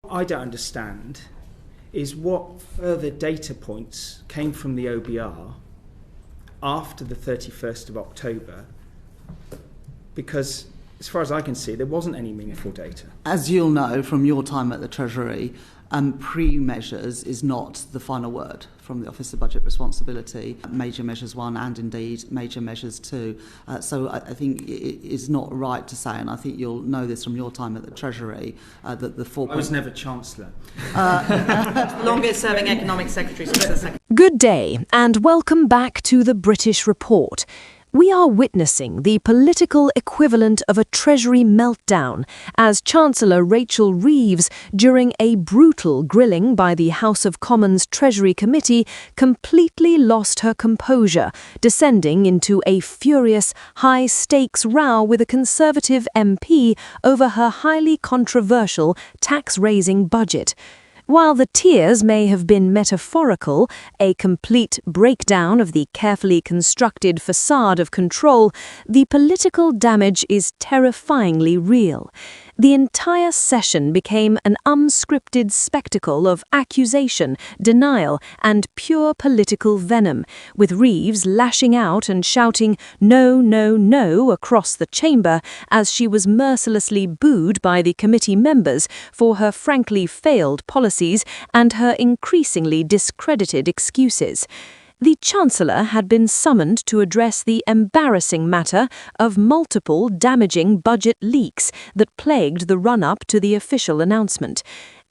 I don't understand is what further data points came from the OBR after the 31st of October, because as far as I can see, there wasn't any meaningful data. As you'll know from your time at the Treasury, pre-measures is not the final word from the Office of Budget Responsibility. Major Measures 1 and indeed Major Measures 2. So I think it is not right to say, and I think you'll know this from your time at the Treasury, that the 4... I was never Chancellor. Longest serving Economic Secretary since the second. Good day and welcome back to the British Report. We are witnessing the political equivalent of a Treasury meltdown as Chancellor Rachel Reeves, during a brutal grilling by the House of Commons Treasury Committee, completely lost her composure, descending into a furious, high-stakes row with a Conservative MP over her highly controversial tax-raising budget. While the tears may have been metaphorical, a complete breakdown of the carefully constructed facade of control, the political damage is terrifyingly real. The entire session became an unscripted spectacle of accusation, denial, and pure political venom, with Reeves lashing out and shouting "No, no, no" across the chamber as she was mercilessly booed by the committee members for her frankly failed policies and her increasingly discredited excuses. The Chancellor had been summoned to address the embarrassing matter of multiple damaging budget leaks that plagued the run-up to the official announcement.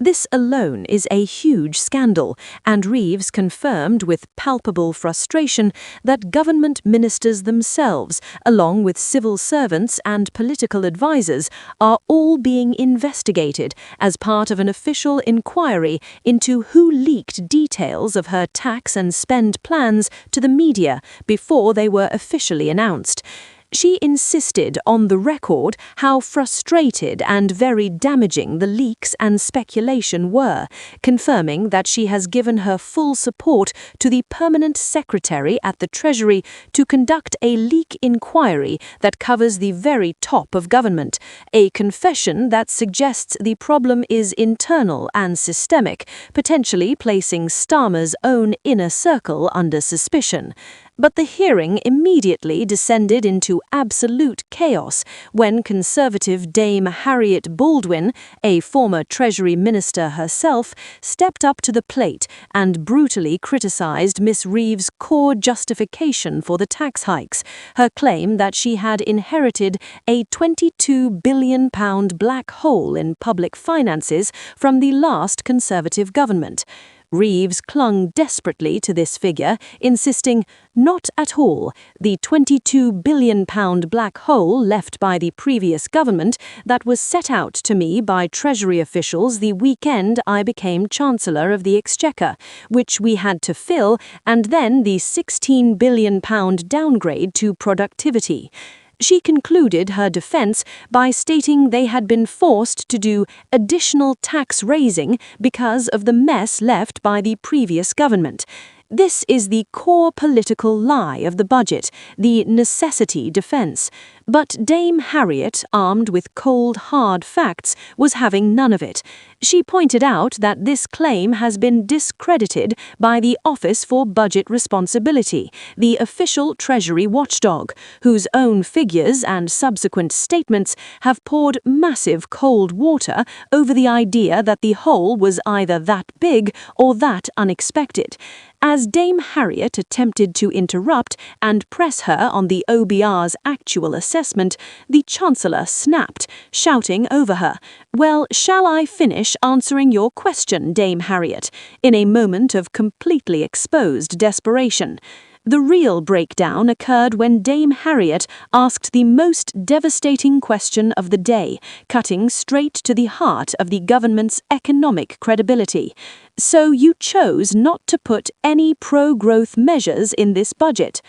This alone is a huge scandal, and Reeves confirmed with palpable frustration that government ministers themselves, along with civil servants and political advisers, are all being investigated as part of an official inquiry into who leaked details of her tax and spend plans to the media before they were officially announced. She insisted on the record how frustrated and very damaging the leaks and speculation were, confirming that she has given her full support to the Permanent Secretary at the Treasury to conduct a leak inquiry that covers the very top of government, a confession that suggests the problem is internal and systemic, potentially placing Starmer's own inner circle under suspicion. But the hearing immediately descended into absolute chaos when Conservative Dame Harriet Baldwin, a former Treasury Minister herself, stepped up to the plate and brutally criticised Miss Reeves' core justification for the tax hikes, her claim that she had inherited a £22 billion black hole in public finances from the last Conservative government. Reeves clung desperately to this figure, insisting, "Not at all. The £22 billion black hole left by the previous government that was set out to me by Treasury officials the weekend I became Chancellor of the Exchequer, which we had to fill, and then the £16 billion downgrade to productivity." She concluded her defense by stating they had been forced to do additional tax raising because of the mess left by the previous government. This is the core political lie of the budget, the necessity defense. But Dame Harriet, armed with cold, hard facts, was having none of it. She pointed out that this claim has been discredited by the Office for Budget Responsibility, the official Treasury watchdog, whose own figures and subsequent statements have poured massive cold water over the idea that the hole was either that big or that unexpected. As Dame Harriet attempted to interrupt and press her on the OBR's actual assessment, the Chancellor snapped, shouting over her, "Well, shall I finish answering your question, Dame Harriet?" in a moment of completely exposed desperation. The real breakdown occurred when Dame Harriet asked the most devastating question of the day, cutting straight to the heart of the government's economic credibility. "So you chose not to put any pro-growth measures in this budget?"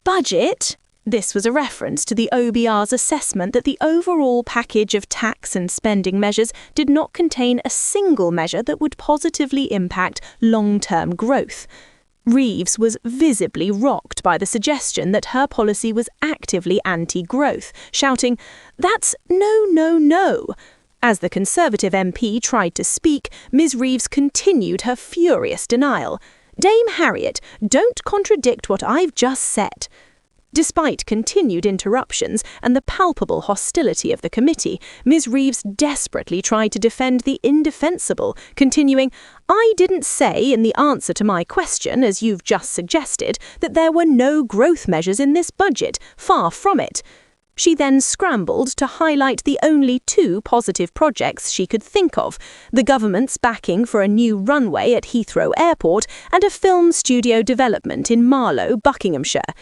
Budget? This was a reference to the OBR's assessment that the overall package of tax and spending measures did not contain a single measure that would positively impact long-term growth. Reeves was visibly rocked by the suggestion that her policy was actively anti-growth, shouting, "That's no, no, no." As the Conservative MP tried to speak, Ms Reeves continued her furious denial. "Dame Harriet, don't contradict what I've just said." Despite continued interruptions and the palpable hostility of the committee, Ms Reeves desperately tried to defend the indefensible, continuing, "I didn't say in the answer to my question, as you've just suggested, that there were no growth measures in this budget. Far from it." She then scrambled to highlight the only 2 positive projects she could think of: the government's backing for a new runway at Heathrow Airport and a film studio development in Marlow, Buckinghamshire.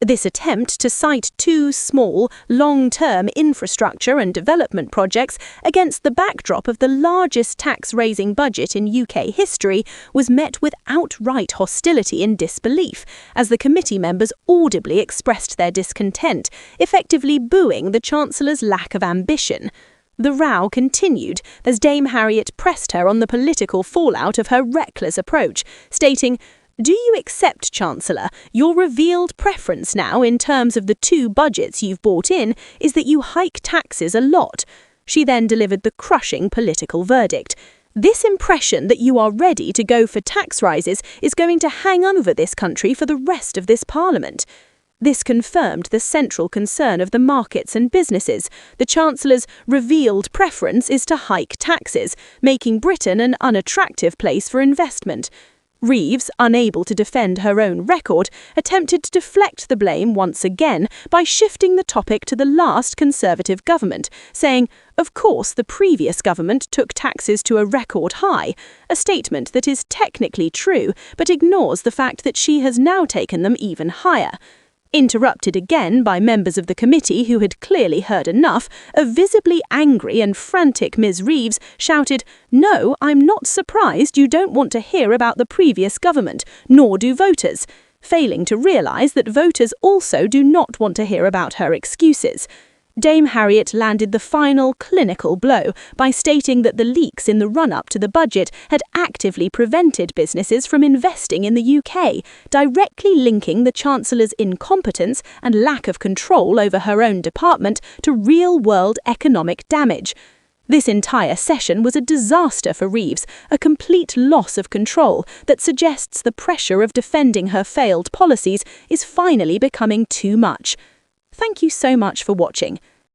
This attempt to cite 2 small, long-term infrastructure and development projects against the backdrop of the largest tax-raising budget in UK history was met with outright hostility and disbelief, as the committee members audibly expressed their discontent, effectively booing the Chancellor's lack of ambition. The row continued as Dame Harriet pressed her on the political fallout of her reckless approach, stating, "Do you accept, Chancellor, your revealed preference now in terms of the 2 budgets you've brought in is that you hike taxes a lot?" She then delivered the crushing political verdict. "This impression that you are ready to go for tax rises is going to hang over this country for the rest of this Parliament." This confirmed the central concern of the markets and businesses. The Chancellor's revealed preference is to hike taxes, making Britain an unattractive place for investment. Reeves, unable to defend her own record, attempted to deflect the blame once again by shifting the topic to the last Conservative government, saying, "Of course, the previous government took taxes to a record high," a statement that is technically true, but ignores the fact that she has now taken them even higher. Interrupted again by members of the committee who had clearly heard enough, a visibly angry and frantic Ms Reeves shouted, "No, I'm not surprised you don't want to hear about the previous government, nor do voters," failing to realise that voters also do not want to hear about her excuses. Dame Harriet landed the final clinical blow by stating that the leaks in the run-up to the budget had actively prevented businesses from investing in the UK, directly linking the Chancellor's incompetence and lack of control over her own department to real-world economic damage. This entire session was a disaster for Reeves, a complete loss of control that suggests the pressure of defending her failed policies is finally becoming too much. Thank you so much for watching.